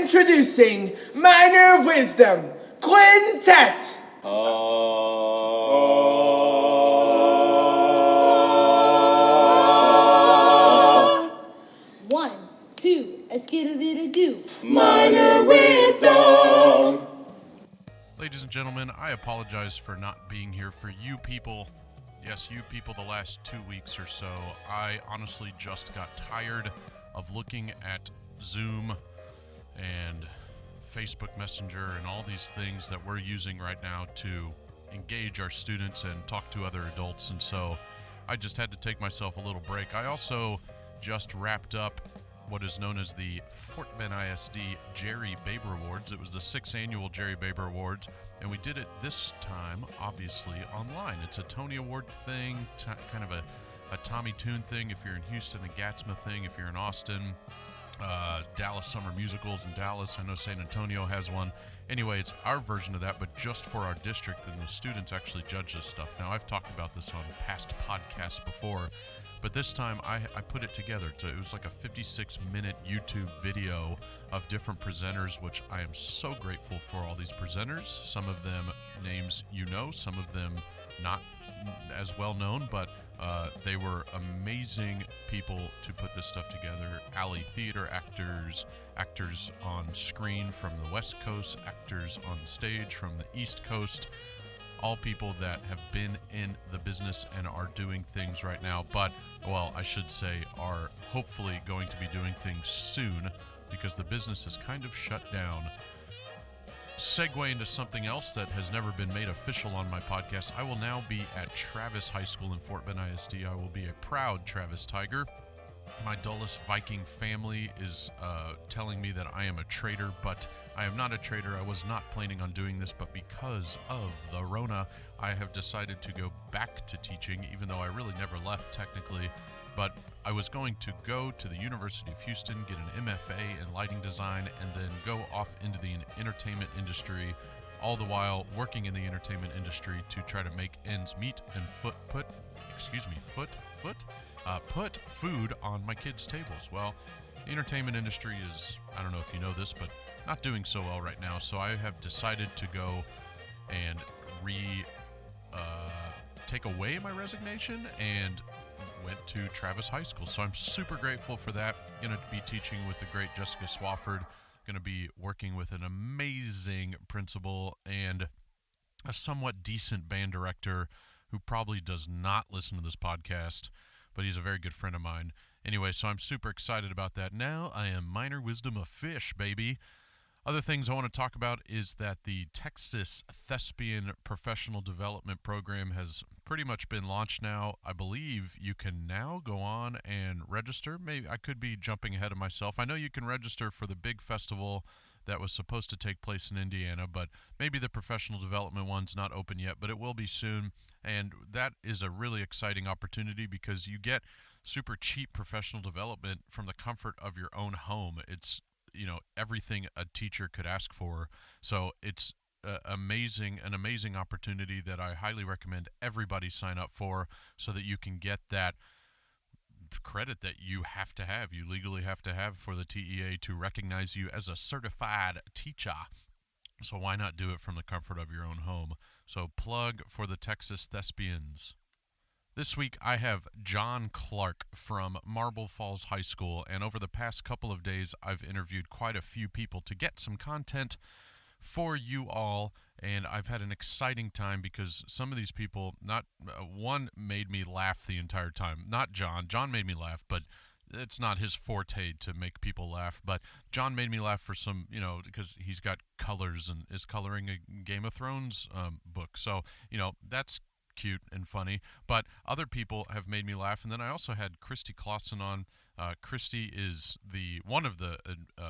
Introducing Minor Wisdom Quintet. 1, 2, a skidda-didda-doo. Minor Wisdom. Ladies and gentlemen, I apologize for not being here for you people. Yes, you people, the last 2 weeks or so. I honestly just got tired of looking at Zoom and Facebook Messenger and all these things that we're using right now to engage our students and talk to other adults, and so I just had to take myself a little break. I also just wrapped up what is known as the Fort Bend ISD Jerry Baber Awards. It was the 6th annual Jerry Baber Awards, and we did it this time, obviously, online. It's a Tony Award thing, kind of a Tommy Tune thing if you're in Houston, a Gatsma thing if you're in Austin, Dallas Summer Musicals in Dallas. I know San Antonio has one. Anyway, it's our version of that, but just for our district, and the students actually judge this stuff. Now, I've talked about this on past podcasts before, but this time I put it together. It was like a 56-minute YouTube video of different presenters, which I am so grateful for all these presenters. Some of them names you know, some of them not as well known, but they were amazing people to put this stuff together. Alley theater actors, actors on screen from the West Coast, actors on stage from the East Coast, all people that have been in the business and are doing things right now, but, well, I should say are hopefully going to be doing things soon because the business is kind of shut down. Segue into something else that has never been made official on my podcast. I will now be at Travis High School in Fort Bend ISD. I will be a proud Travis Tiger. My Dulles Viking family is telling me that I am a traitor, but I am not a traitor. I was not planning on doing this, but because of the Rona, I have decided to go back to teaching, even though I really never left technically. But I was going to go to the University of Houston, get an MFA in lighting design, and then go off into the entertainment industry, all the while working in the entertainment industry to try to make ends meet and put food on my kids' tables. Well, the entertainment industry is, I don't know if you know this, but not doing so well right now, so I have decided to go and take away my resignation and went to Travis High School. So I'm super grateful for that. Going to be teaching with the great Jessica Swafford. Going to be working with an amazing principal and a somewhat decent band director who probably does not listen to this podcast, but he's a very good friend of mine. Anyway, so I'm super excited about that. Now I am Minor Wisdom of Fish, baby. Other things I want to talk about is that the Texas Thespian Professional Development Program has pretty much been launched now. I believe you can now go on and register. Maybe I could be jumping ahead of myself. I know you can register for the big festival that was supposed to take place in Indiana, but maybe the professional development one's not open yet, but it will be soon. And that is a really exciting opportunity because you get super cheap professional development from the comfort of your own home. It's everything a teacher could ask for. So it's an amazing opportunity that I highly recommend everybody sign up for so that you can get that credit that you legally have to have for the TEA to recognize you as a certified teacher. So why not do it from the comfort of your own home? So plug for the Texas Thespians. This week, I have Jon Clark from Marble Falls High School, and over the past couple of days, I've interviewed quite a few people to get some content for you all, and I've had an exciting time because some of these people, one made me laugh the entire time. Not John. John made me laugh, but it's not his forte to make people laugh, but John made me laugh for some, because he's got colors and is coloring a Game of Thrones book, so, that's cute and funny, but other people have made me laugh. And then I also had Christy Clausen on. Christy is one of the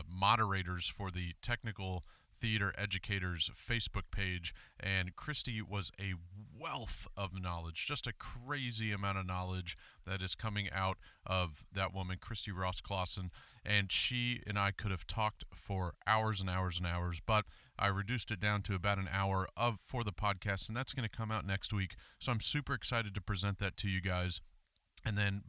moderators for the Technical Theater Educators Facebook page, and Christy was a wealth of knowledge, just a crazy amount of knowledge that is coming out of that woman, Christy Ross Clausen, and she and I could have talked for hours and hours and hours, but I reduced it down to about an hour for the podcast, and that's going to come out next week, so I'm super excited to present that to you guys.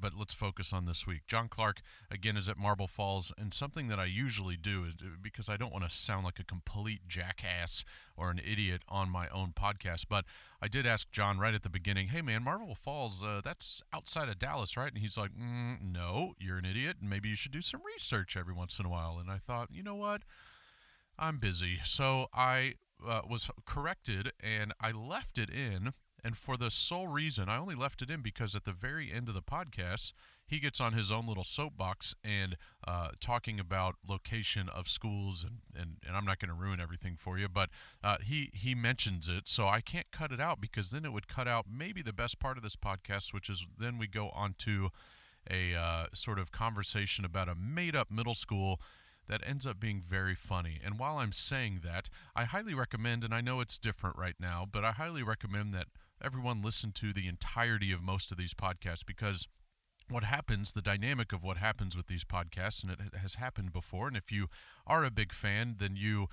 But let's focus on this week. Jon Clark, again, is at Marble Falls, and something that I usually do is because I don't want to sound like a complete jackass or an idiot on my own podcast, but I did ask Jon right at the beginning, hey, man, Marble Falls, that's outside of Dallas, right? And he's like, no, you're an idiot, and maybe you should do some research every once in a while. And I thought, you know what? I'm busy. So I was corrected, and I left it in. And for the sole reason, I only left it in because at the very end of the podcast, he gets on his own little soapbox and talking about location of schools, and I'm not going to ruin everything for you, but he mentions it, so I can't cut it out because then it would cut out maybe the best part of this podcast, which is then we go on to a sort of conversation about a made-up middle school that ends up being very funny. And while I'm saying that, I highly recommend, and I know it's different right now, but I highly recommend that everyone listen to the entirety of most of these podcasts, because what happens, the dynamic of what happens with these podcasts, and it has happened before, and if you are a big fan, then you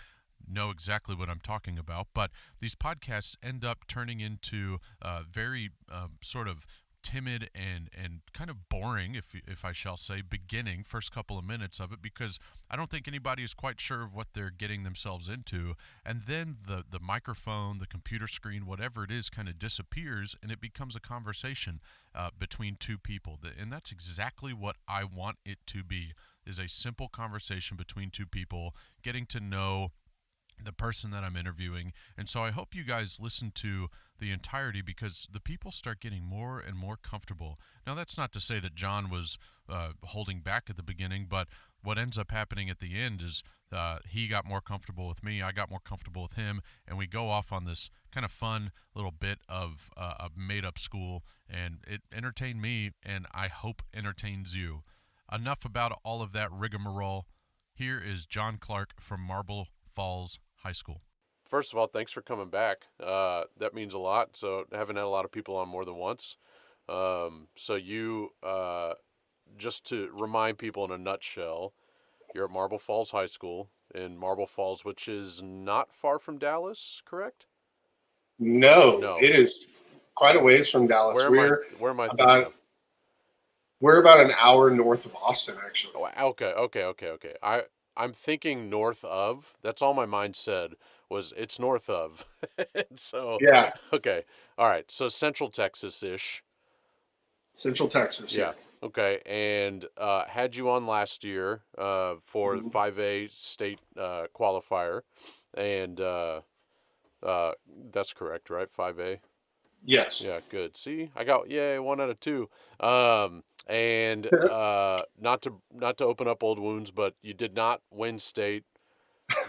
know exactly what I'm talking about, but these podcasts end up turning into very sort of timid and kind of boring, if I shall say, beginning, first couple of minutes of it, because I don't think anybody is quite sure of what they're getting themselves into, and then the microphone, the computer screen, whatever it is, kind of disappears, and it becomes a conversation between two people, and that's exactly what I want it to be, is a simple conversation between two people, getting to know the person that I'm interviewing. And so I hope you guys listen to the entirety, because the people start getting more and more comfortable. Now, that's not to say that Jon was holding back at the beginning, but what ends up happening at the end is he got more comfortable with me, I got more comfortable with him, and we go off on this kind of fun little bit of a made-up school, and it entertained me, and I hope entertains you. Enough about all of that rigmarole. Here is Jon Clark from Marble Falls High School. First of all, thanks for coming back. That means a lot. So I haven't had a lot of people on more than once. So you, just to remind people in a nutshell, you're at Marble Falls High School in Marble Falls, which is not far from Dallas, correct? No, it is quite a ways from Dallas. Where am I thinking of? We're about an hour north of Austin, actually. Oh, okay. I'm thinking north of. That's all my mind said was it's north of. So yeah. Okay. All right. So Central Texas-ish. Central Texas. Yeah. Okay. And had you on last year for the 5A state qualifier, and that's correct, right? 5A. Yes. Yeah. Good. See, I got 1 out of 2. And not to open up old wounds, but you did not win state,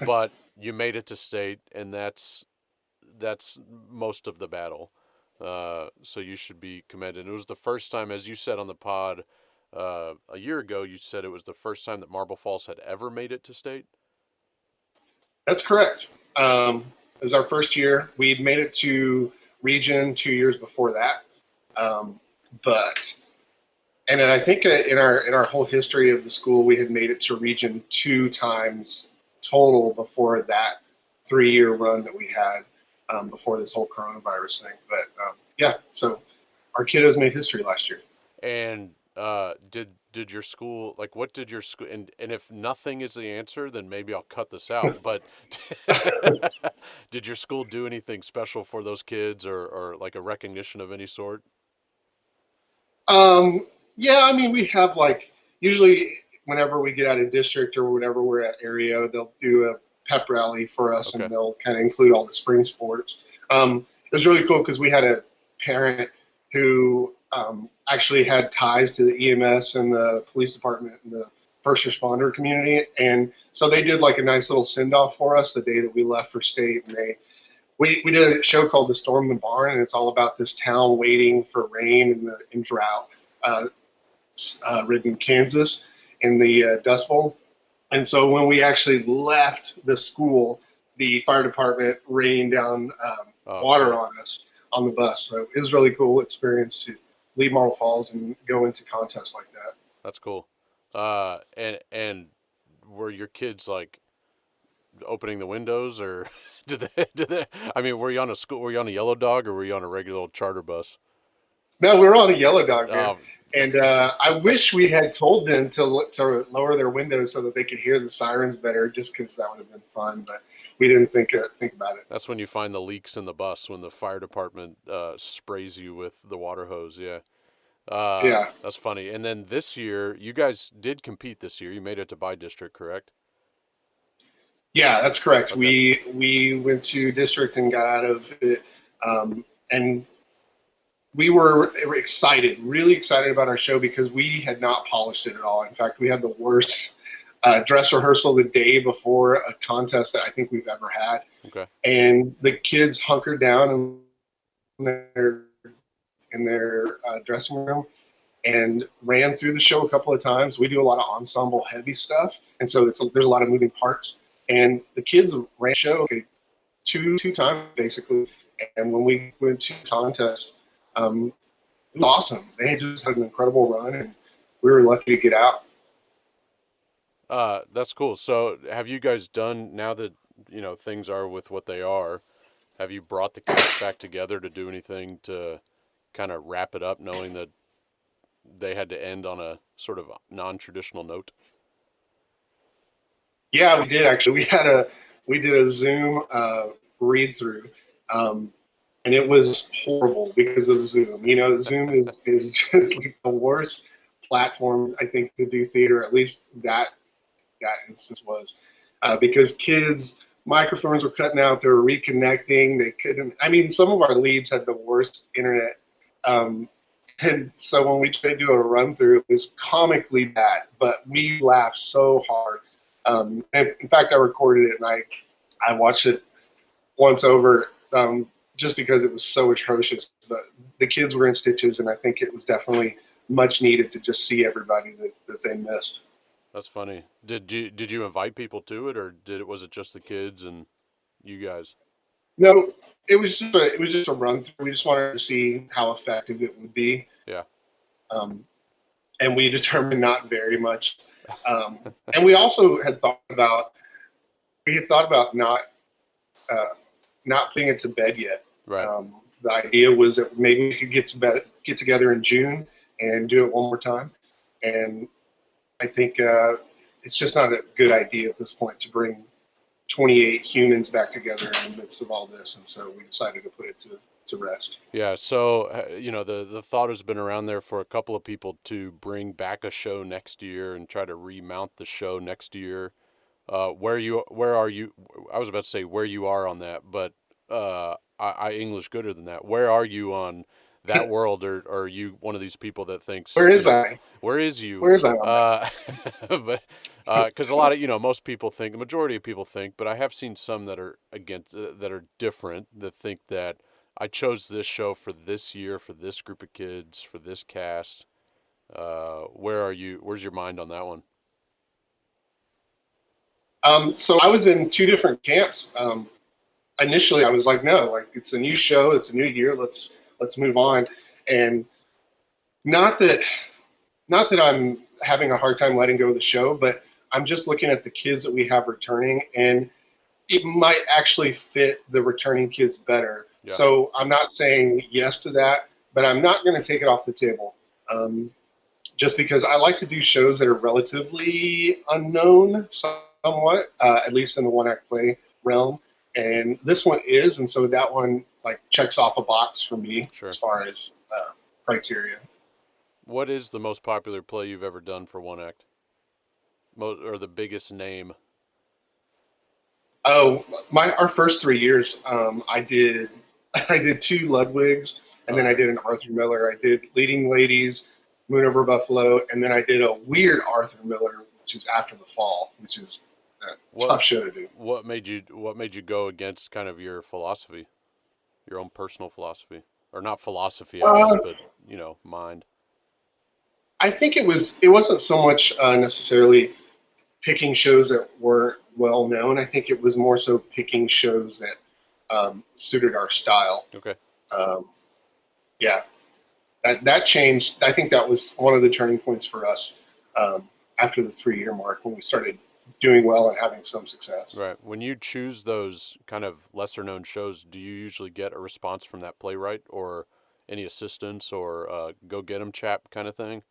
but you made it to state, and that's most of the battle. So you should be commended. It was the first time, as you said on the pod a year ago, you said it was the first time that Marble Falls had ever made it to state. That's correct. It was our first year. We'd made it to region 2 years before that, and I think in our whole history of the school, we had made it to region 2 times total before that 3-year run that we had before this whole coronavirus thing. But so our kiddos made history last year. And did your school, like, what did your school, and if nothing is the answer, then maybe I'll cut this out, but did your school do anything special for those kids, or like a recognition of any sort? Yeah, I mean, we have, like, usually whenever we get out of district or whenever we're at area, they'll do a pep rally for us, Okay. And they'll kind of include all the spring sports. It was really cool because we had a parent who actually had ties to the EMS and the police department and the first responder community, and so they did like a nice little send-off for us the day that we left for state. And we did a show called The Storm in the Barn, and it's all about this town waiting for rain in drought ridden Kansas in the Dust Bowl. And so when we actually left the school, the fire department rained down water on us on the bus. So it was a really cool experience to leave Marble Falls and go into contests like that. That's cool. And were your kids like opening the windows, or did they? I mean, were you on a yellow dog, or were you on a regular old charter bus? No, we were on a yellow dog, man. And I wish we had told them to lower their windows so that they could hear the sirens better, just because that would have been fun. But we didn't think about it. That's when you find the leaks in the bus when the fire department sprays you with the water hose. Yeah. Yeah, That's funny. And then this year, you guys did compete this year. You made it to by district, correct? yeah, that's correct. Okay. We went to district and got out of it, and we were excited, really excited about our show because we had not polished it at all. In fact, we had the worst dress rehearsal the day before a contest that I think we've ever had. Okay. And the kids hunkered down in their dressing room and ran through the show a couple of times. We do a lot of ensemble heavy stuff, and so there's a lot of moving parts. And the kids ran the show two times basically. And when we went to the contest, it was awesome. They just had an incredible run, and we were lucky to get out. That's cool. So, have you guys done now that things are with what they are? Have you brought the cast back together to do anything to kind of wrap it up, knowing that they had to end on a sort of non-traditional note? Yeah, we did actually. We did a Zoom read through, and it was horrible because of Zoom. Zoom is just like the worst platform I think to do theater. At least that instance was because kids microphones were cutting out. They were reconnecting. They couldn't. I mean, some of our leads had the worst internet. And so when we tried to do a run through, it was comically bad, but we laughed so hard. And in fact, I recorded it and I watched it once over just because it was so atrocious. But the kids were in stitches, and I think it was definitely much needed to just see everybody that they missed. That's funny. Did you invite people to it, or was it just the kids and you guys? No, it was just a run through. We just wanted to see how effective it would be. Yeah. And we determined not very much. And we also had thought about not putting it to bed yet. Right. The idea was that maybe we could get together in June and do it one more time. And I think it's just not a good idea at this point to bring 28 humans back together in the midst of all this. And so we decided to put it to rest. Yeah, so the thought has been around there for a couple of people to bring back a show next year and try to remount the show next year. Where are you? I was about to say where you are on that, but I English gooder than that. Where are you on that world, or are you one of these people that thinks Where is I? Where is you? Where is I on that? But because a lot of most people think, the majority of people think, but I have seen some that are that are different, that think that I chose this show for this year, for this group of kids, for this cast. Where are you? Where's your mind on that one? So I was in two different camps. Initially, I was like, no, like it's a new show, it's a new year, let's move on. And not that I'm having a hard time letting go of the show, but I'm just looking at the kids that we have returning, and it might actually fit the returning kids better. Yeah. So I'm not saying yes to that, but I'm not going to take it off the table. Just because I like to do shows that are relatively unknown somewhat, at least in the one-act play realm. And this one is, and so that one like checks off a box for me. Sure. As far as criteria. What is the most popular play you've ever done for one act? Or the biggest name? Oh, our first 3 years, I did two Ludwigs, and then I did an Arthur Miller. I did Leading Ladies, Moon Over Buffalo, and then I did a weird Arthur Miller, which is After the Fall, which is a tough show to do. What made you go against kind of your philosophy, your own personal philosophy, or not philosophy, I guess, but mind? I think it wasn't so much necessarily picking shows that weren't well known. I think it was more so picking shows that suited our style. Okay. Yeah, that changed. I think that was one of the turning points for us after the 3-year mark when we started doing well and having some success. Right. When you choose those kind of lesser known shows, do you usually get a response from that playwright, or any assistance or go get 'em chap kind of thing?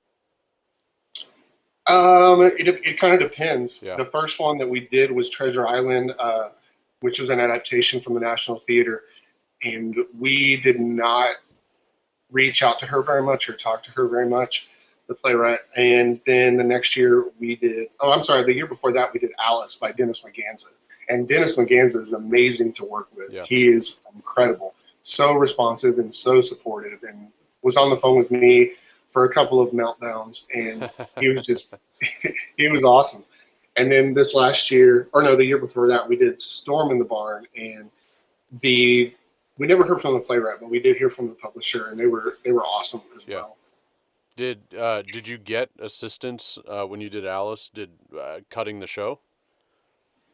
It kind of depends. Yeah. The first one that we did was Treasure Island, which was an adaptation from the National Theater, and we did not reach out to her very much or talk to her very much, the playwright. And then the next year we did, oh, I'm sorry, the year before that we did Alice by Dennis McGanza. And Dennis McGanza is amazing to work with. Yeah. He is incredible, so responsive and so supportive, and was on the phone with me for a couple of meltdowns, and he was just, he was awesome. And then this last year, or no, the year before that, we did Storm in the Barn, and the we never heard from the playwright, but we did hear from the publisher, and they were awesome as Yeah. well. Did you get assistance when you did Alice? Did cutting the show?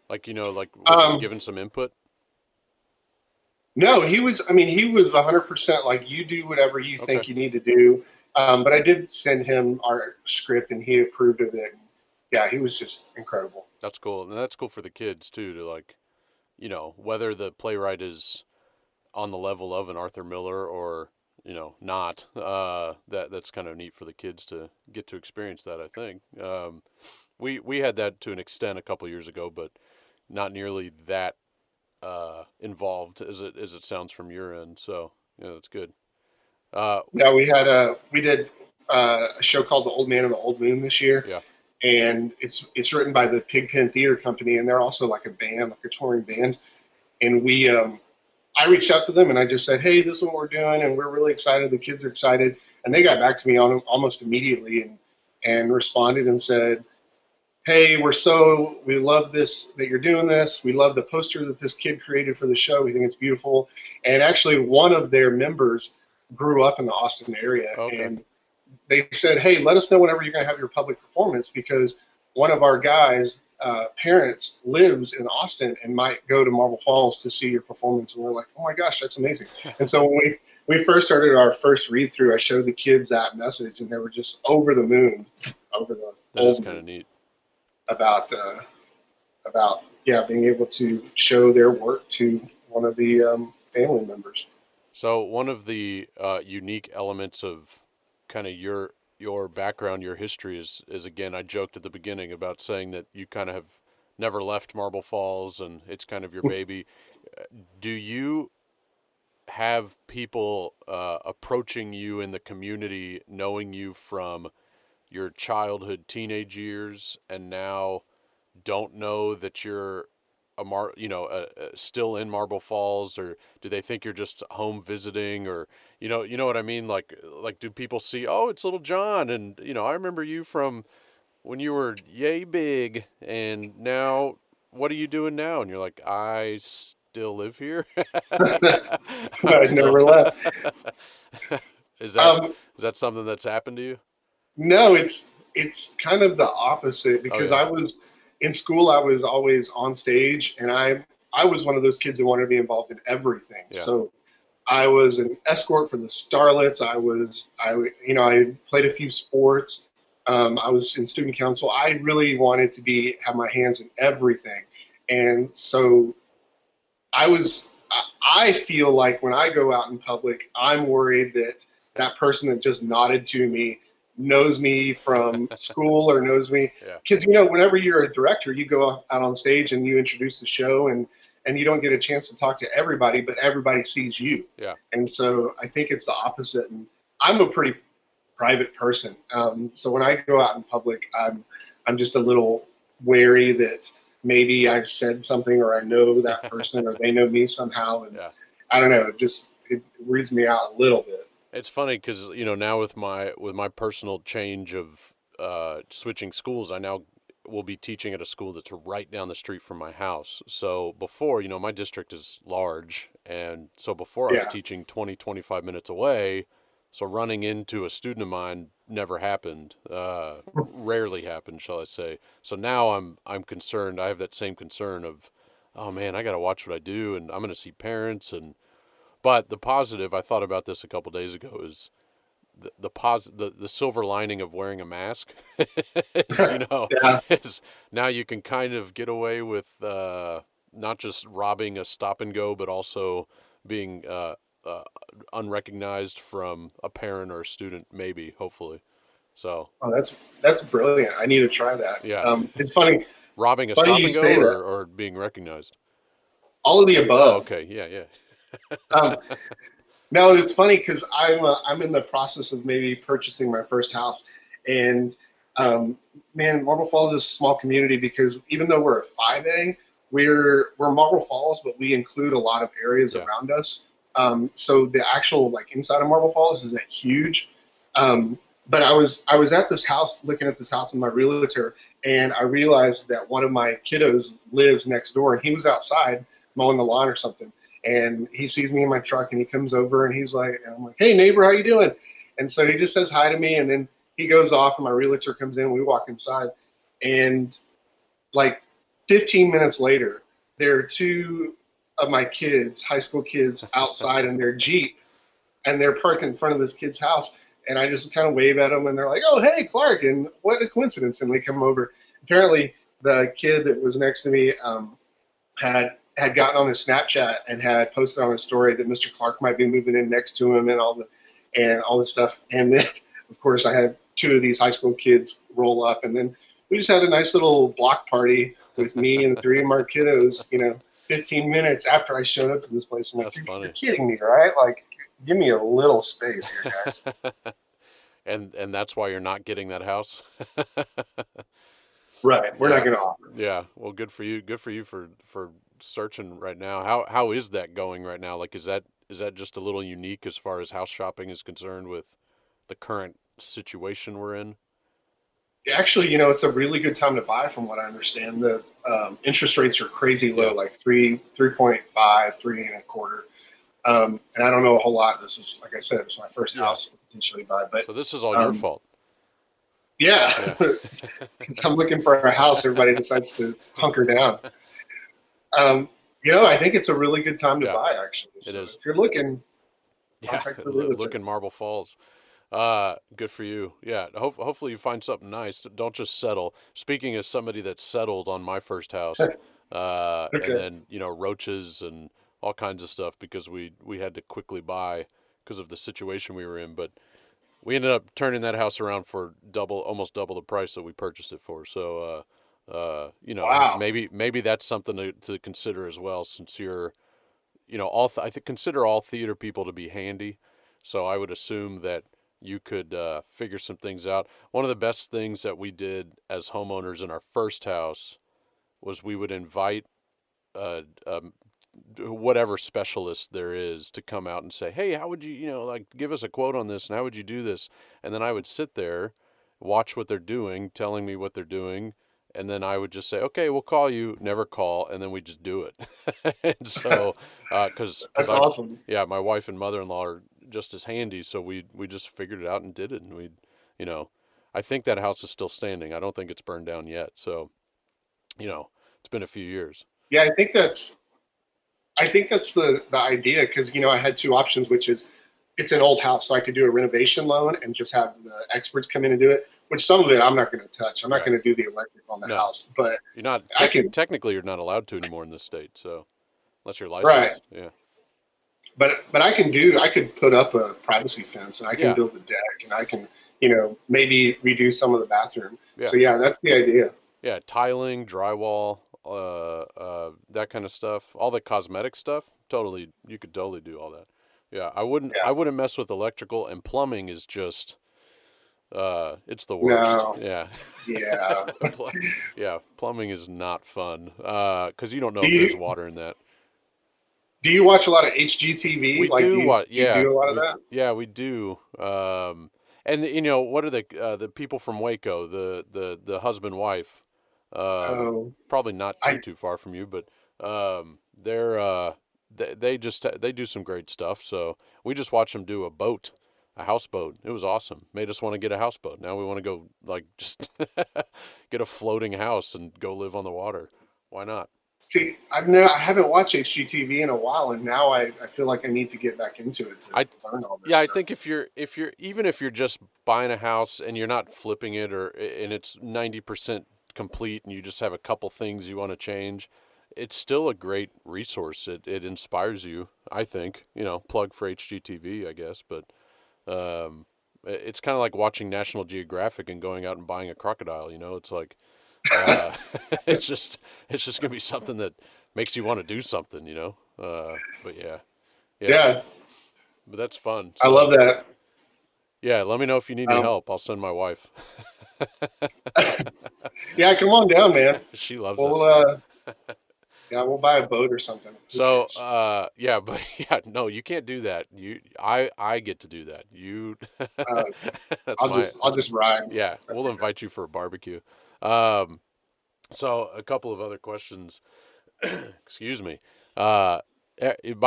Like, like was he Um, giving some input? no, he was. I mean, he was 100% like you do whatever you Okay. think you need to do. But I did send him our script, and he approved of it. Yeah, he was just incredible. That's cool. And that's cool for the kids too, to like, whether the playwright is on the level of an Arthur Miller or, not. That's kind of neat for the kids to get to experience that, I think. We had that to an extent a couple years ago, but not nearly that involved as it sounds from your end. So, yeah, that's good. Uh, Yeah, we did a show called The Old Man and the Old Moon this year, yeah. and it's written by the Pigpen Theater Company, and they're also like a band, like a touring band. And I reached out to them and I just said, hey, this is what we're doing, and we're really excited. The kids are excited, and they got back to me on almost immediately and responded and said, hey, we love this that you're doing this. We love the poster that this kid created for the show. We think it's beautiful. And actually, one of their members grew up in the Austin area, Okay. and they said, hey, let us know whenever you're going to have your public performance, because one of our guys' parents lives in Austin and might go to Marble Falls to see your performance. And we're like, oh my gosh, that's amazing. And so when we first started our first read through, I showed the kids that message, and they were just over the moon, over the That is old kind of moon neat. about yeah, being able to show their work to one of the family members. So one of the unique elements of kind of your background, your history is again, I joked at the beginning about saying that you kind of have never left Marble Falls and it's kind of your baby. Do you have people approaching you in the community, knowing you from your childhood, teenage years, and now don't know that you're still in Marble Falls, or do they think you're just home visiting, or you know what I mean? Like, do people see, oh, it's little John, and I remember you from when you were yay big, and now what are you doing now? And you're like, I still live here. I'm I still. never left. Is that Um, is that something that's happened to you? no, it's kind of the opposite, Oh because yeah, I was in school. I was always on stage, and I was one of those kids who wanted to be involved in everything. yeah, So I was an escort for the Starlets. I played a few sports. I was in student council. I really wanted to have my hands in everything, and so I was. I feel like when I go out in public, I'm worried that that person that just nodded to me knows me from school or knows me, yeah, because whenever you're a director, you go out on stage and you introduce the show, and you don't get a chance to talk to everybody, but everybody sees you. yeah. And so I think it's the opposite. And I'm a pretty private person, so when I go out in public, I'm just a little wary that maybe I've said something, or I know that person, or they know me somehow, and Yeah. I don't know. It weirds me out a little bit. It's funny because now with my personal change of switching schools, I now will be teaching at a school that's right down the street from my house. So before, my district is large, and so before I was Yeah. teaching 20, 25 minutes away, so running into a student of mine never happened, rarely happened, shall I say. So now I'm concerned. I have that same concern of, oh man, I got to watch what I do, and I'm going to see parents. And but the positive, I thought about this a couple days ago, is the silver lining of wearing a mask is, Yeah. is now you can kind of get away with not just robbing a stop and go, but also being unrecognized from a parent or a student, maybe, hopefully. So Oh, that's brilliant. I need to try that. yeah, It's funny. robbing a Funny stop you and go say that. or being recognized. All of the Oh, above. okay, yeah, yeah, Um, No, it's funny because I'm in the process of maybe purchasing my first house, and um, man, Marble Falls is a small community because even though we're a 5A, we're Marble Falls, but we include a lot of areas yeah. around us. So the actual like inside of Marble Falls isn't huge. Um, but I was at this house looking at this house with my realtor, and I realized that one of my kiddos lives next door, and he was outside mowing the lawn or something, and he sees me in my truck and he comes over and he's like, and I'm like, hey neighbor, how you doing? And so he just says hi to me, and then he goes off and my realtor comes in, we walk inside, and like 15 minutes later, there are two of my kids, high school kids, outside in their Jeep, and they're parked in front of this kid's house. And I just kind of wave at them, and they're like, "Oh, hey, Clark!" And what a coincidence! And they come over. Apparently, the kid that was next to me had gotten on his Snapchat and had posted on his story that Mr. Clark might be moving in next to him and all this stuff. And then, of course, I had two of these high school kids roll up, and then we just had a nice little block party with me and three of my kiddos. 15 minutes after I showed up to this place. I'm like, That's you're funny. kidding me, right? Like, give me a little space here, guys. And that's why you're not getting that house. Right. We're not Yeah, going to offer. yeah. Well, good for you. Good for you for searching right now. How is that going right now? Like, is that just a little unique as far as house shopping is concerned with the current situation we're in? Actually, it's a really good time to buy, from what I understand. The interest rates are crazy Yeah, low, like 3.5, three and a quarter. And I don't know a whole lot. This is, like I said, it's my first yeah. house to potentially buy. But So this is all your um, fault. yeah, Yeah, 'cause I'm looking for a house. Everybody decides to hunker down. Um, I think it's a really good time to yeah. buy, actually. It So is. if you're looking, Yeah, contact the realtor. look in Marble Falls. Good for you. Yeah, hopefully you find something nice. Don't just settle. Speaking as somebody that settled on my first house, and Okay. then roaches and all kinds of stuff because we had to quickly buy because of the situation we were in. But we ended up turning that house around for almost double the price that we purchased it for. So, Wow. maybe that's something to consider as well, since you're, I think consider all theater people to be handy. So I would assume that you could figure some things out. One of the best things that we did as homeowners in our first house was we would invite a whatever specialist there is to come out and say, hey, how would you, like give us a quote on this and how would you do this? And then I would sit there, watch what they're doing, telling me what they're doing. And then I would just say, okay, we'll call you, never call. And then we just do it. And so, cause That's I've, awesome. yeah, my wife and mother-in-law are just as handy. So we just figured it out and did it. And you know, I think that house is still standing. I don't think it's burned down yet. So, it's been a few years. Yeah, I think that's the idea, because I had two options, which is it's an old house, so I could do a renovation loan and just have the experts come in and do it. Which some of it I'm not going to touch. I'm not Right. going to do the electric on the No, house, but you're not I can. technically you're not allowed to anymore in this state. So unless you're Right, licensed, yeah, but I could put up a privacy fence, and I can yeah, build a deck, and I can maybe redo some of the bathroom. yeah, So yeah, that's the idea. yeah. Tiling, drywall, that kind of stuff. All the cosmetic stuff. Totally, you could totally do all that. Yeah, I wouldn't. Yeah. I wouldn't mess with electrical, and plumbing is just. It's the worst. No. Yeah. Yeah. Pl- yeah, plumbing is not fun. Because you don't know Do if there's you water in that. do you watch a lot of HGTV? We Like, do do you what? do you Yeah, do a lot of that? we do. And what are the people from Waco? The husband wife. Oh, Probably not I too far from you, but they're they do some great stuff. So we just watched them do a houseboat. It was awesome. Made us want to get a houseboat. Now we want to go like just get a floating house and go live on the water. Why not? see. I haven't watched HGTV in a while, and now I feel like I need to get back into it to I learn all this Yeah, I stuff. think if you're even if you're just buying a house and you're not flipping it and it's 90% complete and you just have a couple things you want to change, it's still a great resource. It inspires you, I think. Plug for HGTV, I guess, but it's kind of like watching National Geographic and going out and buying a crocodile. It's like uh, it's just gonna be something that makes you want to do something. But yeah, Yeah, but that's fun. I So love that. yeah, let me know if you need any Um, help. I'll send my wife. yeah, come on down, man. She loves that We'll stuff. yeah, we'll buy a boat or something. Who So, cares? yeah, but yeah, no, you can't do that. I get to do that. Uh, That's I'll just ride. yeah, That's we'll it. invite you for a barbecue. Um, so a couple of other questions. Excuse me. By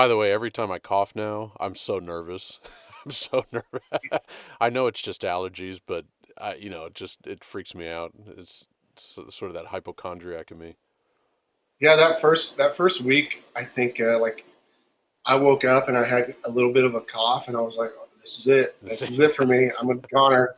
the way, every time I cough now, I'm so nervous. I'm so nervous. I know it's just allergies, but it freaks me out. It's sort of that hypochondriac in me. Yeah, that first week, I think like I woke up and I had a little bit of a cough, and I was like, oh, "This is it. This is it for me. I'm a goner.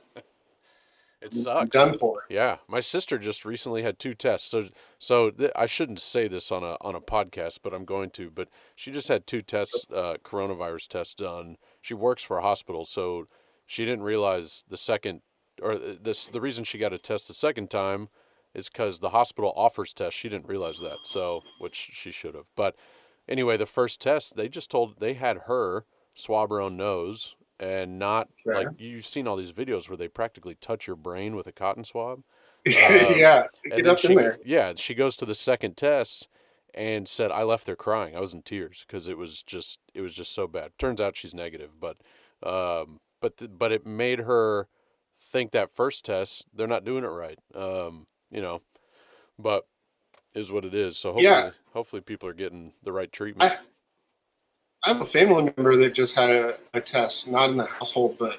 It I'm sucks. done for." Yeah, my sister just recently had two tests. So I shouldn't say this on a podcast, but I'm going to. But she just had two tests, coronavirus tests done. She works for a hospital, so she didn't realize the second or this the reason she got a test the second time is because the hospital offers tests. She didn't realize that, so which she should have. But anyway, the first test they had her swab her own nose and not like Okay. you've seen all these videos where they practically touch your brain with a cotton swab. Yeah, And get then up in there. she goes to the second test and said, "I left there crying. I was in tears because it was just so bad." Turns out she's negative, but it made her think that first test they're not doing it right. But is what it is. So Yeah, hopefully people are getting the right treatment. I I have a family member that just had a test, not in the household, but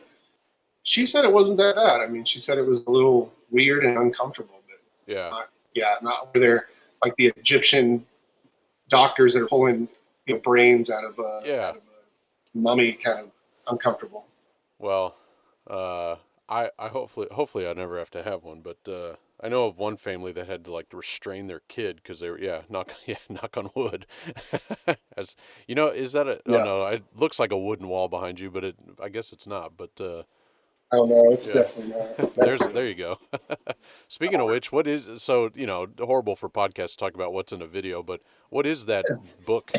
she said it wasn't that bad. I mean, she said it was a little weird and uncomfortable, but Yeah, not, yeah, not where they're like the Egyptian doctors that are pulling brains yeah. out of a mummy, kind of uncomfortable. Well, uh, I hopefully I never have to have one, but I know of one family that had to like restrain their kid because they were knock on wood. As is that a oh Yeah, no, it looks like a wooden wall behind you, but I guess it's not. But I don't know. It's yeah, definitely not. That's there you go. Speaking of which, what is so horrible for podcasts to talk about what's in a video, but what is that book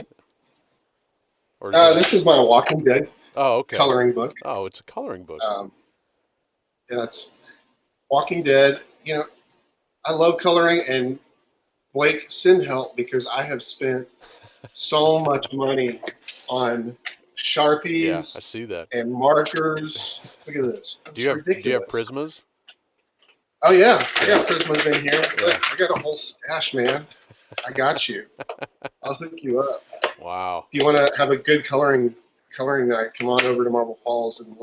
or is it a this is my Walking Dead oh okay coloring book. oh it's a coloring book. Um, and it's Walking Dead. I love coloring, and Blake, send help because I have spent so much money on Yeah, I Sharpies see that. and markers. Look at this. Do It's you have ridiculous. Prismas? Oh yeah, I Yeah, got Prismas in here. yeah. I got a whole stash, man. I got you. I'll hook you up. Wow. If you want to have a good coloring night, come on over to Marble Falls and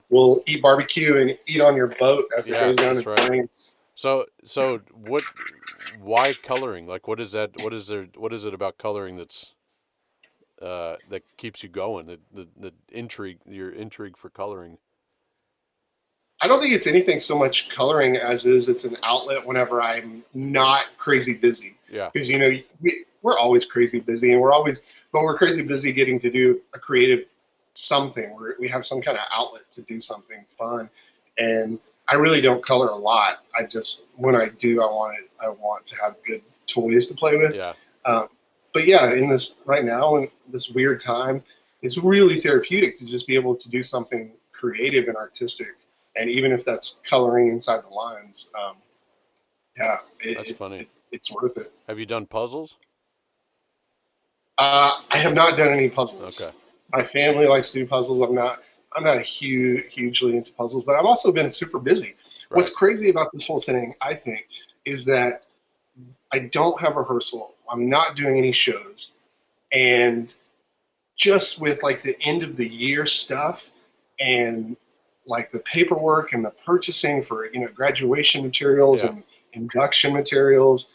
we'll eat barbecue and eat on your boat as it Yeah, goes down that's in right. flames. So what? Why coloring? Like, what is that? What is there? What is it about coloring that keeps you going? The intrigue, your intrigue for coloring. I don't think it's anything so much coloring as is it's an outlet whenever I'm not crazy busy. Yeah, Because we're always crazy busy, and we're crazy busy getting to do a creative something. We have some kind of outlet to do something fun, and I really don't color a lot. I just when I do, I want to have good toys to play with. yeah. Um, but yeah, in this right now in this weird time, it's really therapeutic to just be able to do something creative and artistic, and even if that's coloring inside the lines, yeah, That's funny. it's worth it. Have you done puzzles? I have not done any puzzles. Okay. My family likes to do puzzles. I'm not hugely into puzzles, but I've also been super busy. What's Right. crazy about this whole thing, I think, is that I don't have rehearsal. I'm not doing any shows, and just with like the end of the year stuff and like the paperwork and the purchasing for graduation materials Yeah. and induction materials,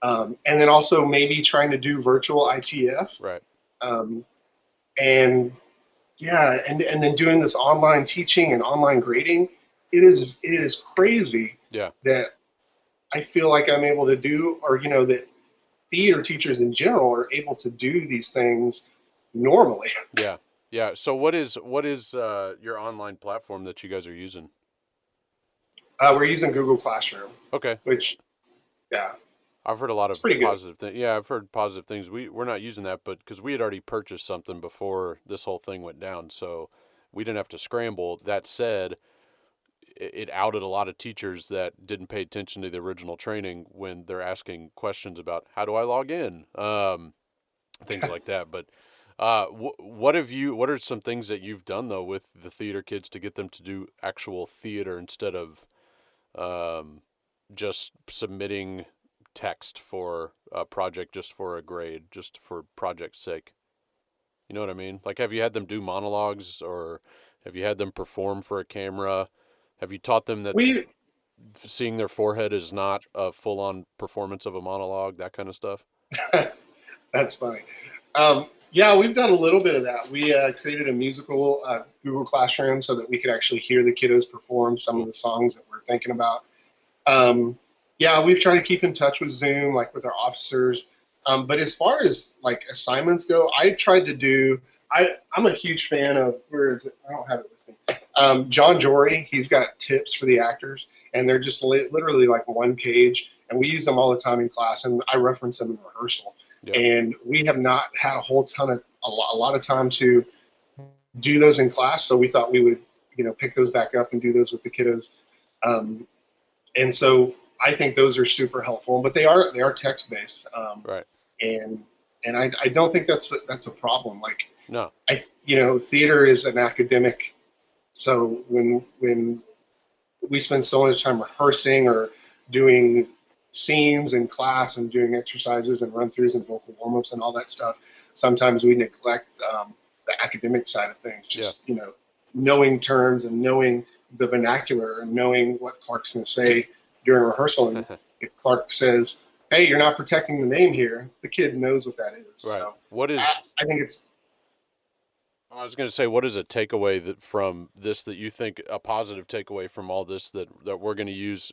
and then also maybe trying to do virtual ITF, Right. um, and yeah, and then doing this online teaching and online grading. It is crazy Yeah. that I feel like I'm able to do, or that theater teachers in general are able to do these things normally. Yeah. Yeah. So what is your online platform that you guys are using? We're using Google Classroom, Okay. which, yeah, I've heard a lot it's of pretty good. positive things. Yeah, I've heard positive things. We're not using that, but because we had already purchased something before this whole thing went down, so we didn't have to scramble. That said, it outed a lot of teachers that didn't pay attention to the original training when they're asking questions about how do I log in, things like that. But what have you? What are some things that you've done though with the theater kids to get them to do actual theater instead of um, just submitting text for a project just for a grade, just for project's sake? You know what I mean? Like, have you had them do monologues or have you had them perform for a camera? Have you taught them that We seeing their forehead is not a full-on performance of a monologue, that kind of stuff? That's funny. Yeah, we've done a little bit of that. We created a musical Google Classroom so that we could actually hear the kiddos perform some of Cool. the songs that we're thinking about. Um, yeah, we've tried to keep in touch with Zoom, like with our officers. But as far as like assignments go, I tried to do. I'm a huge fan of, where is it? I don't have it with me. John Jory. He's got tips for the actors, and they're just literally like one page, and we use them all the time in class, and I reference them in rehearsal. Yeah. And we have not had a whole ton of a lot of time to do those in class, so we thought we would, pick those back up and do those with the kiddos. Um, and so I think those are super helpful, but they are text based, Right. and I don't think that's a problem. Like, No. theater is an academic, so when we spend so much time rehearsing or doing scenes in class and doing exercises and run throughs and vocal warm ups and all that stuff, sometimes we neglect the academic side of things. Just knowing terms and knowing the vernacular and knowing what Clark's going to say during rehearsal. And if Clark says, "Hey, you're not protecting the name here," the kid knows what that is. Right. So What is I think it's I was going to say, what is a takeaway that from this that you think a positive takeaway from all this that we're going to use?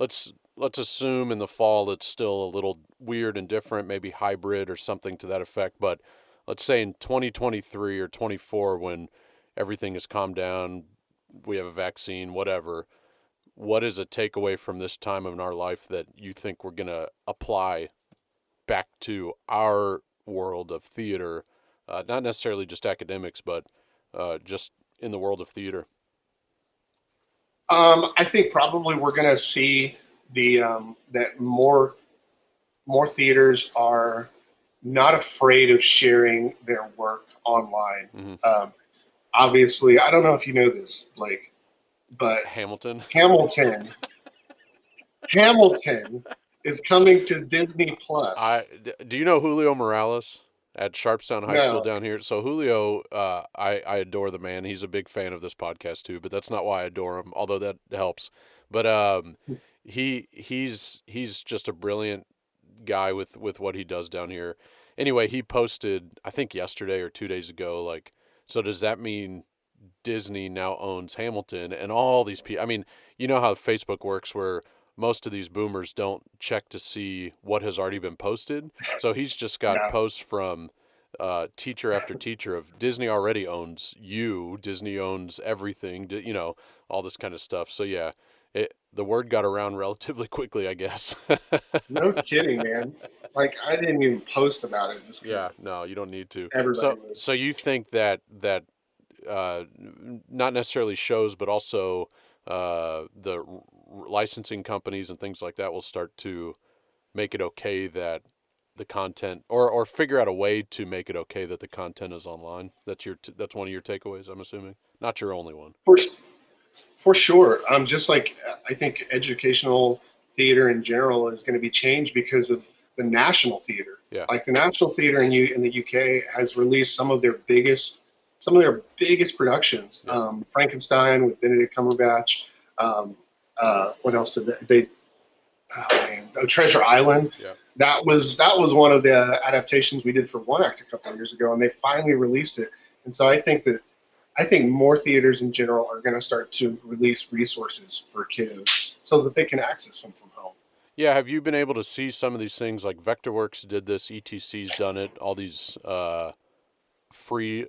Let's assume in the fall it's still a little weird and different, maybe hybrid or something to that effect. But let's say in 2023 or 24, when everything is calmed down, we have a vaccine, whatever. What is a takeaway from this time in our life that you think we're going to apply back to our world of theater? Not necessarily just academics, but just in the world of theater. I think probably we're going to see that more theaters are not afraid of sharing their work online. Mm-hmm. Obviously, I don't know if you know this, Blake, but Hamilton. Hamilton is coming to Disney Plus. Do you know Julio Morales at Sharpstown High School No. down here? So Julio, I adore the man. He's a big fan of this podcast too, but that's not why I adore him, although that helps. But he's just a brilliant guy with what he does down here. Anyway, he posted, I think yesterday or 2 days ago, like, so does that mean Disney now owns Hamilton? And all these people, I mean, you know how Facebook works where most of these boomers don't check to see what has already been posted. So he's just got Yeah. posts from teacher after teacher of Disney already owns you, Disney owns everything, all this kind of stuff. So yeah, the word got around relatively quickly, I guess. No kidding, man. Like, I didn't even post about it. Just 'cause Yeah, no, you don't need to. everybody knows. So you think that not necessarily shows, but also the licensing companies and things like that will start to make it okay that the content, or figure out a way to make it okay that the content is online. That's that's one of your takeaways, I'm assuming. Not your only one. For sure. Just like I think educational theater in general is going to be changed because of the national theater. Yeah. Like the National Theater in the UK has released some of their biggest productions. Yeah. Frankenstein with Benedict Cumberbatch. What else did they? Treasure Island. Yeah. That was one of the adaptations we did for One Act a couple of years ago, and they finally released it. And so I think more theaters in general are going to start to release resources for kiddos so that they can access them from home. Yeah, have you been able to see some of these things like Vectorworks did this, ETC's done it, all these free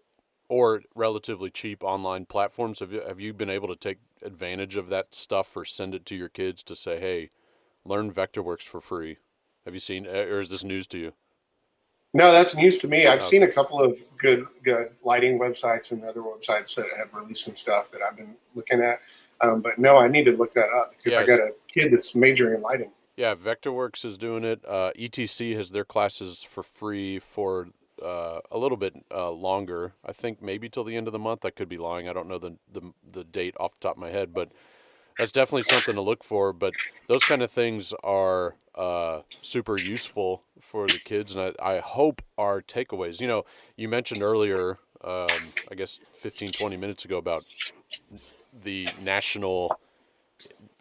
or relatively cheap online platforms? Have you been able to take advantage of that stuff or send it to your kids to say, hey, learn Vectorworks for free? Have you seen, or is this news to you? No, that's news to me. I've seen Okay. a couple of good lighting websites and other websites that have released some stuff that I've been looking at. But no, I need to look that up because I got Yes. a kid that's majoring in lighting. Yeah, Vectorworks is doing it. ETC has their classes for free for a little bit longer. I think maybe till the end of the month. I could be lying. I don't know the date off the top of my head, but that's definitely something to look for. But those kind of things are super useful for the kids, and I hope our takeaways. You mentioned earlier, I guess 15, 20 minutes ago, about the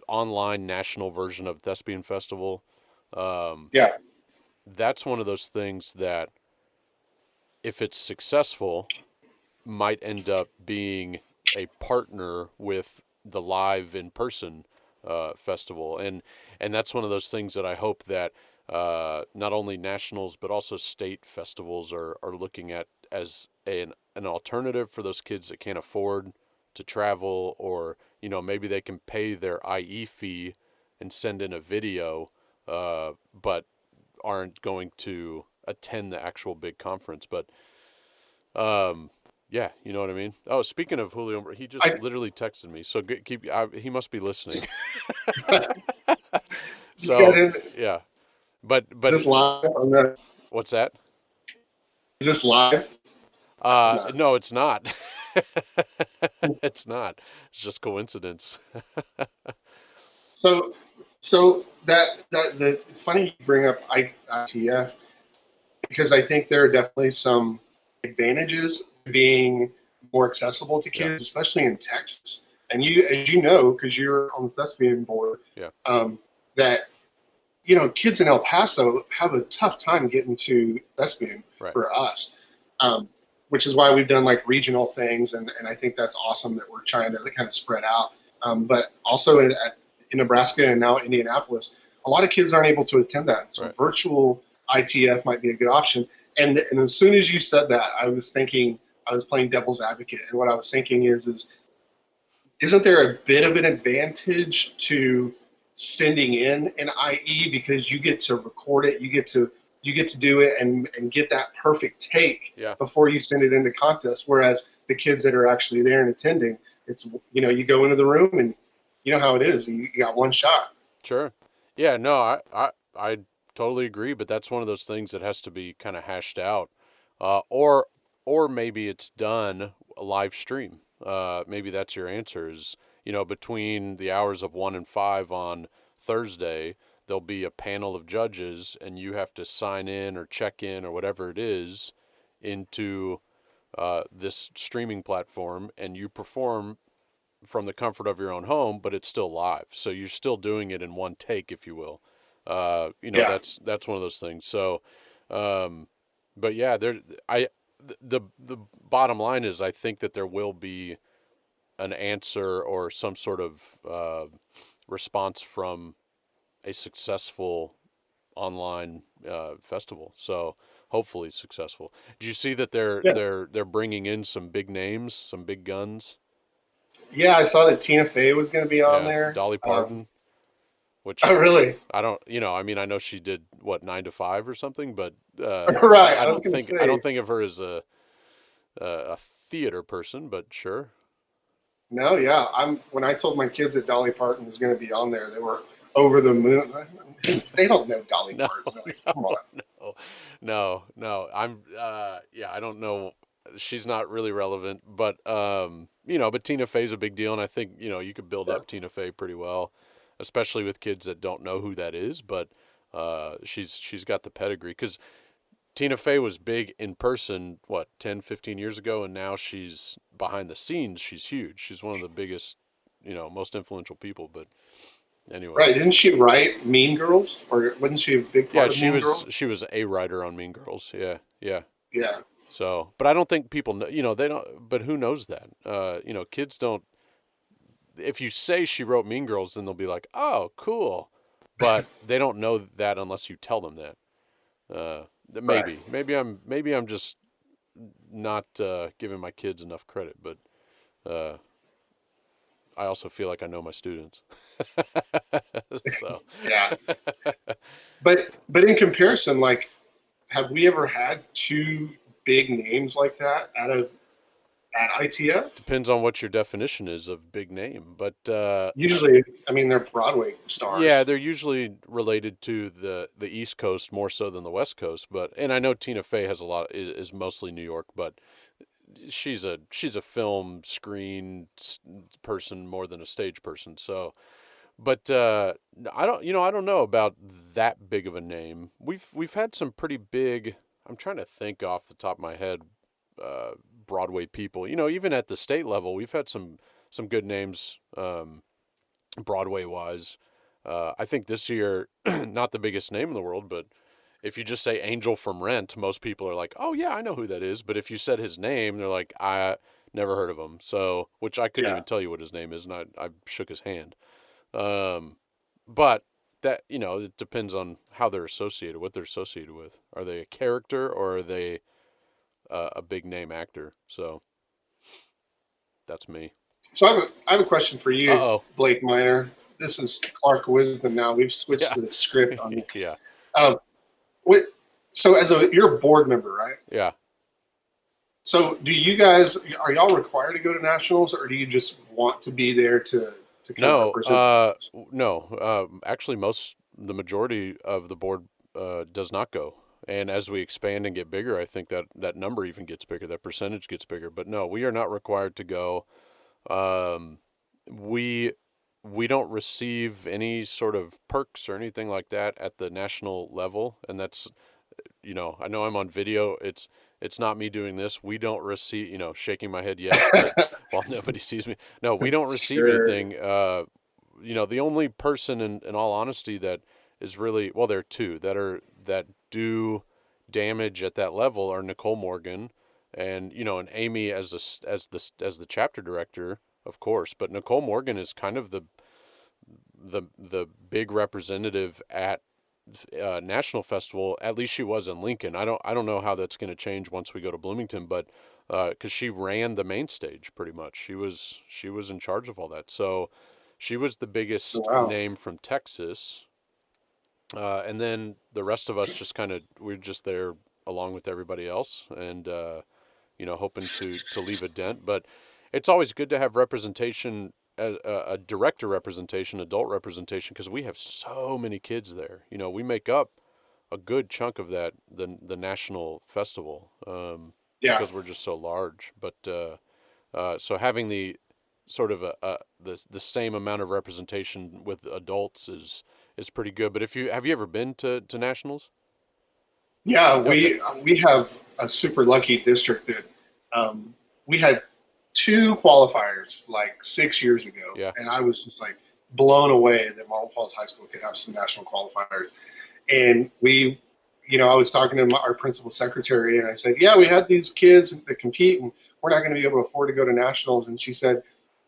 online national version of Thespian Festival. Um, Yeah, that's one of those things that, if it's successful, might end up being a partner with the live in person festival, and that's one of those things that I hope that not only nationals but also state festivals are looking at as an alternative for those kids that can't afford to travel, or maybe they can pay their IE fee and send in a video, but aren't going to attend the actual big conference. But yeah, you know what I mean. Oh, speaking of Julio, he just I literally texted me. So he must be listening. you got So him. yeah, but Is this live on the? what's that? Is this live? No. No, it's not. It's not. It's just coincidence. So, so that the it's funny you bring up ITF because I think there are definitely some advantages to being more accessible to Yeah, kids, especially in Texas. And you, as you know, because you're on the thespian board, yeah, that kids in El Paso have a tough time getting to thespian right, for us, um, which is why we've done like regional things, and I think that's awesome that we're trying to kind of spread out. But also in Nebraska and now Indianapolis, a lot of kids aren't able to attend that, so right. virtual ITF might be a good option. And as soon as you said that, I was playing devil's advocate, and what I was thinking is isn't there a bit of an advantage to sending in an IE because you get to record it, you get to do it and get that perfect take Yeah, before you send it into contest. Whereas the kids that are actually there and attending, it's you go into the room and you know how it is. You got one shot. sure. Yeah, no, I totally agree. But that's one of those things that has to be kind of hashed out, or maybe it's done a live stream. Maybe that's your answer. Is between the hours of 1 and 5 on Thursday, there'll be a panel of judges, and you have to sign in or check in or whatever it is into this streaming platform, and you perform from the comfort of your own home, but it's still live. So you're still doing it in one take, if you will. Yeah, That's one of those things. So, but yeah, the bottom line is, I think that there will be an answer or some sort of response from a successful online festival. So hopefully successful. Do you see that they're yeah, they're they're bringing in some big names, some big guns? yeah. I saw that Tina Fey was going to be on Yeah, there. Dolly Parton, Oh, which really? I don't, I mean, I know she did what, 9 to 5 or something, but Right. I I was don't going to think I say don't think of her as a theater person, but sure. no. Yeah, when I told my kids that Dolly Parton was going to be on there, they were over the moon. They don't know Dolly No, Parton. They're like, no, come on. no, no. I'm yeah, I don't know. She's not really relevant, but but Tina Fey's a big deal, and I think you could build Yeah. up Tina Fey pretty well, especially with kids that don't know who that is. But she's got the pedigree, because Tina Fey was big in person, what, 10, 15 years ago, and now she's behind the scenes. She's huge. She's one of the biggest, most influential people. But anyway, Right. Didn't she write Mean Girls? Or wasn't she a big yeah, part of Mean Girls? she was a writer on Mean Girls. Yeah, yeah. Yeah. So, but I don't think people know, they don't, but who knows that? Kids don't, if you say she wrote Mean Girls, then they'll be like, oh, cool. but they don't know that unless you tell them that. Right. Maybe I'm just not giving my kids enough credit, but uh, I also feel like I know my students. So, Yeah. But in comparison, like, have we ever had two big names like that at ITF? depends on what your definition is of big name, but Usually, I mean, they're Broadway yeah, stars. they're usually related to the East Coast more so than the West Coast. But and I know Tina Fey has a lot is mostly New York, but she's a film screen person more than a stage person. So, but I don't know about that big of a name. We've had some pretty big. I'm trying to think off the top of my head. Uh, Broadway people, even at the state level, we've had some good names. Broadway wise. I think this year, not the biggest name in the world, but if you just say Angel from Rent, most people are like, "Oh yeah, I know who that is." But if you said his name, they're like, "I never heard of him." So, which I couldn't Yeah. even tell you what his name is, and I shook his hand. Um, but that it depends on how they're associated, what they're associated with. Are they a character or are they a big name actor? So that's me. So I have a question for Uh you, oh. Blake Miner. This is Clark Wisdom now. We've switched Yeah. the script on you. Yeah. Um, what, so you're a board member, right? Yeah. So do you guys, are y'all required to go to nationals, or do you just want to be there to kind of No, represent Texas? no. Actually, the majority of the board does not go. And as we expand and get bigger, I think that number even gets bigger. That percentage gets bigger. But no, we are not required to go. Um, we we don't receive any sort of perks or anything like that at the national level, and that's I know I'm on video. It's not me doing this. We don't receive, shaking my head yes, but while nobody sees me. No, we don't receive Sure. anything. The only person in all honesty that is really well, there are two that do damage at that level are Nicole Morgan and Amy as the chapter director, of course. But Nicole Morgan is kind of the big representative at national festival. At least she was in Lincoln. I don't know how that's going to change once we go to Bloomington, but because she ran the main stage pretty much, she was in charge of all that. So she was the biggest Wow. name from Texas, and then the rest of us just we're just there along with everybody else, and hoping to leave a dent. But it's always good to have representation, a director representation, adult representation, because we have so many kids there. We make up a good chunk of the national festival, Yeah. because we're just so large. But so having the sort of the same amount of representation with adults is pretty good. But if you have you ever been to nationals? Yeah, Okay. we have a super lucky district that we had two qualifiers like 6 years ago, Yeah. and I was just like blown away that Marble Falls High School could have some national qualifiers. And I was talking to our principal secretary, and I said, "Yeah, we had these kids that compete, and we're not going to be able to afford to go to nationals." And she said,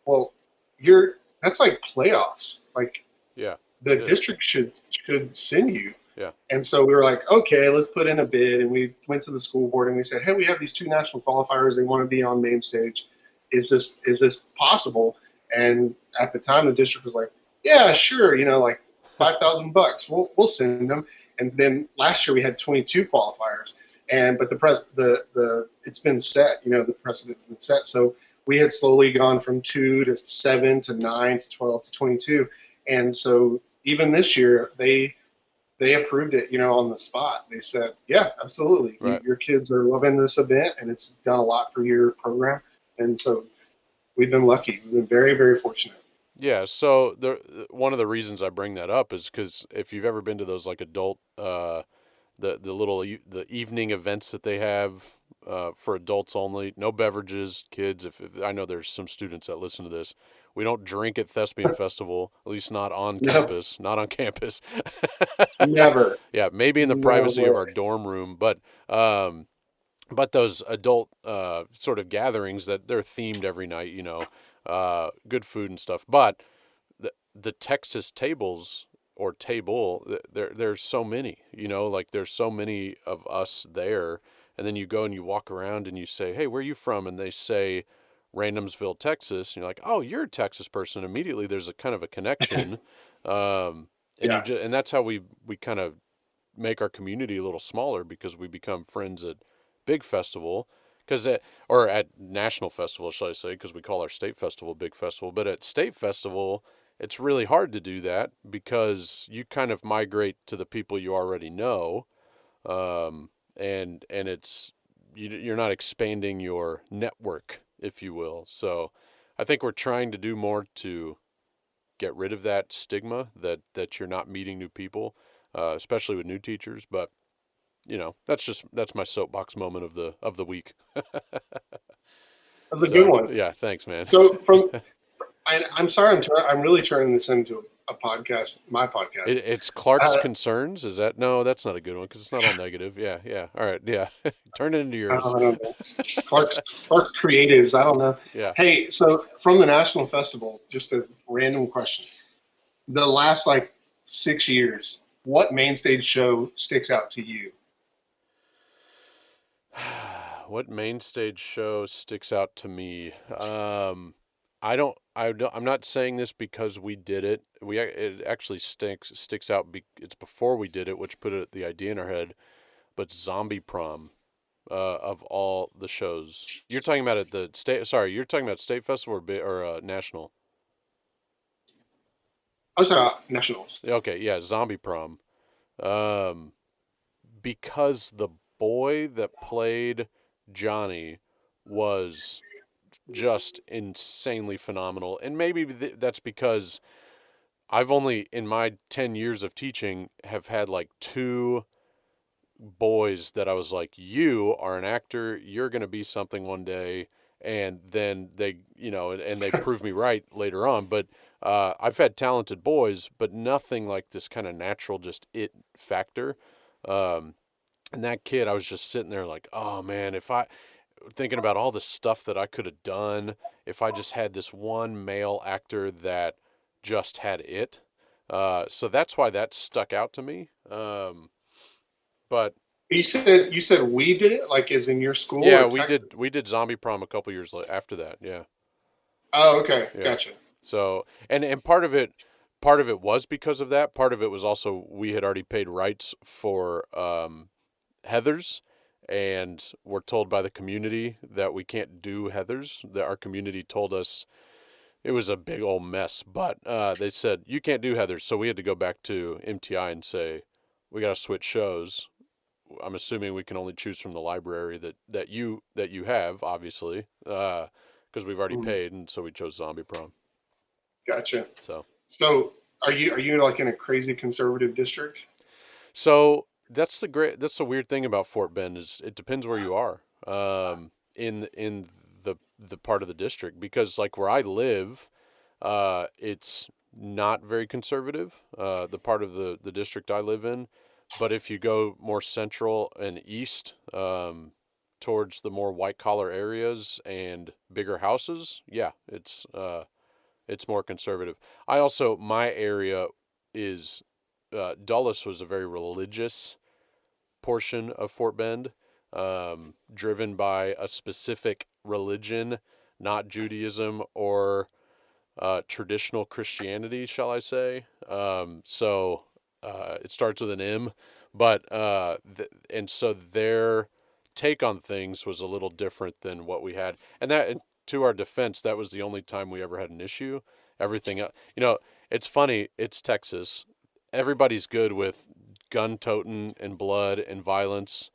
"Well, that's like playoffs. Like Yeah. the It is. district should send you." Yeah. And so we were like, okay, let's put in a bid. And we went to the school board and we said, hey, we have these two national qualifiers. They want to be on main stage. Is this possible? And at the time, the district was like, yeah, sure. Like $5,000. We'll send them. And then last year we had 22 qualifiers. But the it's been set. The precedent's been set. So we had slowly gone from 2 to 7 to 9 to 12 to 22. And so even this year, they approved it, on the spot. They said, "Yeah, absolutely. Right. Your kids are loving this event, and it's done a lot for your program." And so we've been lucky. We've been very, very fortunate. Yeah, so one of the reasons I bring that up is because if you've ever been to those like adult the evening events that they have for adults only, no beverages, kids. If I know there's some students that listen to this, we don't drink at Thespian Festival, at least not on No, campus, not on campus. never, Yeah, maybe in the no privacy of way. our dorm room, but those adult sort of gatherings that they're themed every night, good food and stuff. But the Texas tables or table, there's so many, like there's so many of us there. And then you go and you walk around and you say, hey, where are you from? And they say Randomsville, Texas. And you're like, oh, you're a Texas person. Immediately there's a kind of a connection. Yeah. And that's how we kind of make our community a little smaller, because we become friends at big festival, or at national festival, shall I say, because we call our state festival Big Festival. But at state festival, it's really hard to do that because you kind of migrate to the people you already know, and you're not expanding your network, if you will. So I think we're trying to do more to get rid of that stigma that you're not meeting new people, especially with new teachers. But that's my soapbox moment of the week. That's a good one. Yeah, thanks, man. So I'm sorry, I'm really turning this into a podcast, my podcast. It's Clark's Concerns. Is that? No, that's not a good one because it's not all negative. Yeah. All right, yeah. Turn it into yours. I don't know. Clark's Creatives. I don't know. Yeah. Hey, so from the National Festival, just a random question. The last 6 years, what main stage show sticks out to you? What main stage show sticks out to me? I'm not saying this because we did it. It actually sticks out. It's before we did it, which put the idea in our head. But Zombie Prom, of all the shows, you're talking about at the state. Sorry, you're talking about state festival or national. I was talking about nationals. Okay, yeah, Zombie Prom, because the boy that played Johnny was just insanely phenomenal. And maybe that's because I've only, in my 10 years of teaching, have had 2 boys that I was like, you are an actor, you're going to be something one day. And then they, and they proved me right later on. But I've had talented boys, but nothing like this kind of natural, just it factor. And that kid, I was just sitting there like, oh man, thinking about all the stuff that I could have done if I just had this one male actor that just had it. So that's why that stuck out to me. But you said we did it, as in your school? Yeah, or we did Zombie Prom a couple years after that. Yeah. Oh, okay, Yeah. Gotcha. So and part of it was because of that. Part of it was also we had already paid rights for Heathers, and we're told by the community that we can't do Heathers. That our community told us it was a big old mess, but they said you can't do Heathers, so we had to go back to MTI and say we got to switch shows. I'm assuming we can only choose from the library that you have, obviously, because we've already paid, and so we chose Zombie Prom. Gotcha. So are you in a crazy conservative district? So that's the weird thing about Fort Bend is it depends where you are in the part of the district, because where I live, it's not very conservative, the part of the district I live in. But if you go more central and east, towards the more white collar areas and bigger houses, yeah, it's more conservative. My area is Dulles was a very religious portion of Fort Bend, driven by a specific religion, not Judaism or traditional Christianity, shall I say. It starts with an M, but and so their take on things was a little different than what we had. And to our defense, that was the only time we ever had an issue. Everything else, it's funny. It's Texas. Everybody's good with gun toting and blood and violence.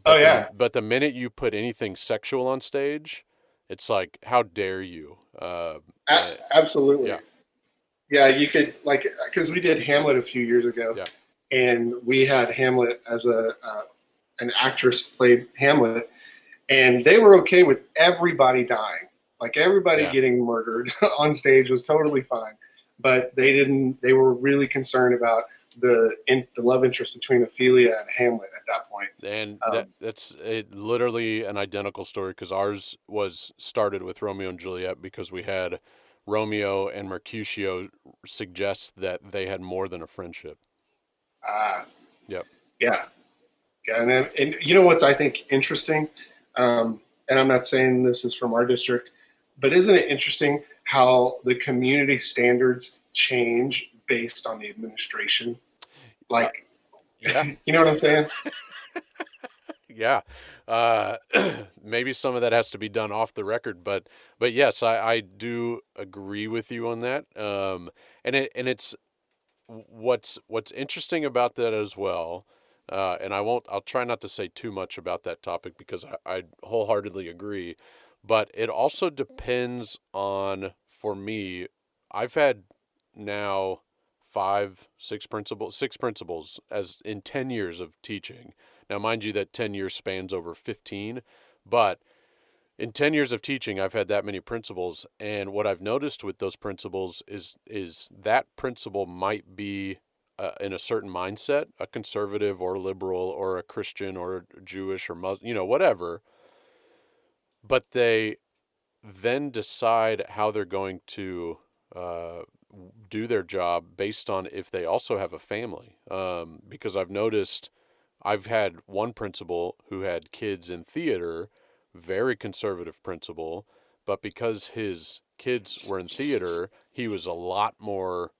But the minute you put anything sexual on stage, it's like, how dare you? Absolutely. Yeah. Yeah, you could because we did Hamlet a few years ago, Yeah. and we had Hamlet as an actress played Hamlet, and they were okay with everybody dying, everybody Yeah. getting murdered on stage was totally fine, but they didn't. They were really concerned about the love interest between Ophelia and Hamlet at that point. And that's literally an identical story, because ours was started with Romeo and Juliet, because we had Romeo and Mercutio suggests that they had more than a friendship. Ah, Yep. yeah. Yeah, and you know what's I think interesting, and I'm not saying this is from our district, but isn't it interesting how the community standards change based on the administration? Uh, Like, yeah. you know what I'm saying? Yeah. Uh, maybe some of that has to be done off the record, but yes, I do agree with you on that. And it's what's interesting about that as well. And I'll try not to say too much about that topic because I wholeheartedly agree. But it also depends on, for me, I've had now six principals as in 10 years of teaching. Now, mind you, that 10 years spans over 15, but in 10 years of teaching, I've had that many principals. And what I've noticed with those principals is that principal might be in a certain mindset, a conservative or liberal or a Christian or Jewish or Muslim, whatever. But they then decide how they're going to uh, do their job based on if they also have a family. Because I've noticed I've had one principal who had kids in theater, very conservative principal, but because his kids were in theater, he was a lot more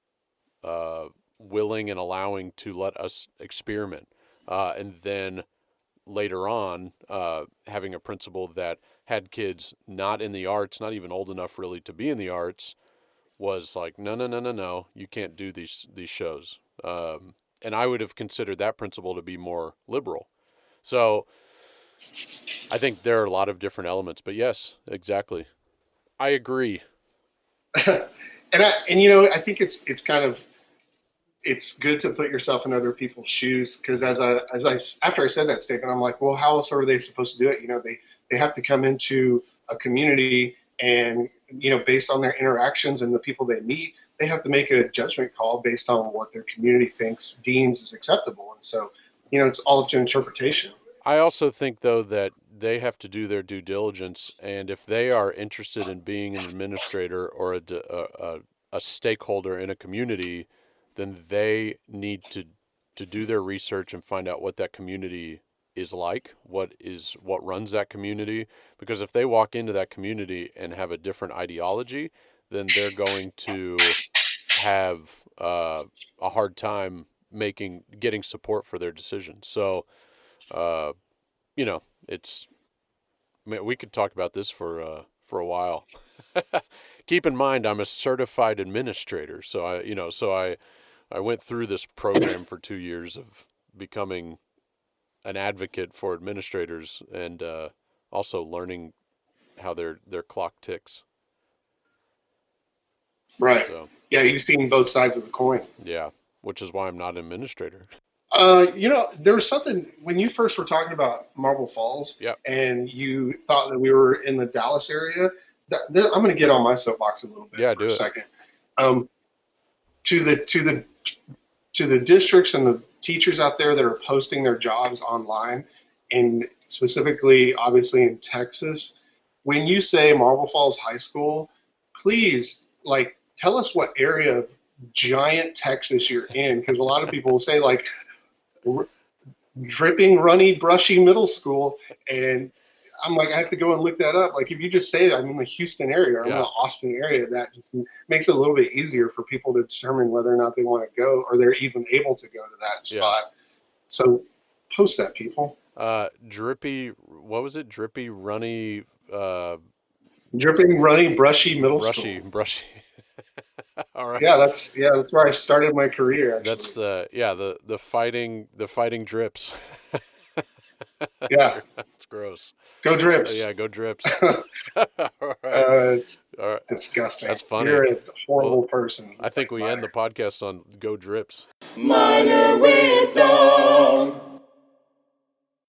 uh, willing and allowing to let us experiment. And then later on, having a principal that had kids not in the arts, not even old enough really to be in the arts, was like, no, no, no, no, no, you can't do these shows. And I would have considered that principal to be more liberal. So I think there are a lot of different elements, but yes, exactly. I agree. And I think it's kind of it's good to put yourself in other people's shoes because as I after I said that statement, I'm like, well, how else are they supposed to do it? They have to come into a community and based on their interactions and the people they meet, they have to make a judgment call based on what their community deems is acceptable. And so, it's all up to interpretation. I also think, though, that they have to do their due diligence, and if they are interested in being an administrator or a stakeholder in a community, then they need to do their research and find out what that community is like, what runs that community. Because if they walk into that community and have a different ideology, then they're going to have a hard time getting support for their decisions. So. Uh, it's we could talk about this for a while. Keep in mind, I'm a certified administrator, so I went through this program for 2 years of becoming an advocate for administrators and also learning how their clock ticks. Right. So Yeah, you've seen both sides of the coin. yeah, which is why I'm not an administrator. There was something when you first were talking about Marble Falls, Yep. and you thought that we were in the Dallas area. I'm going to get on my soapbox a little bit Yeah, for do a it. second. To the districts and the teachers out there that are posting their jobs online, and specifically, obviously in Texas, when you say Marble Falls High School, please tell us what area of giant Texas you're in, because a lot of people will say dripping, runny, brushy middle school. And I'm like, I have to go and look that up. Like, if you just say I'm in the Houston area or I'm in the Austin area, that just makes it a little bit easier for people to determine whether or not they want to go or they're even able to go to that spot. So post that, people. Drippy, what was it? Drippy, runny, dripping, runny, brushy middle school. Brushy. All right. Yeah, that's where I started my career. Actually, that's the fighting drips. Yeah, it's gross. Go Drips. Yeah, go Drips. All right. It's All right. disgusting. That's funny. You're a horrible person. I think we end the podcast on Go Drips. Minor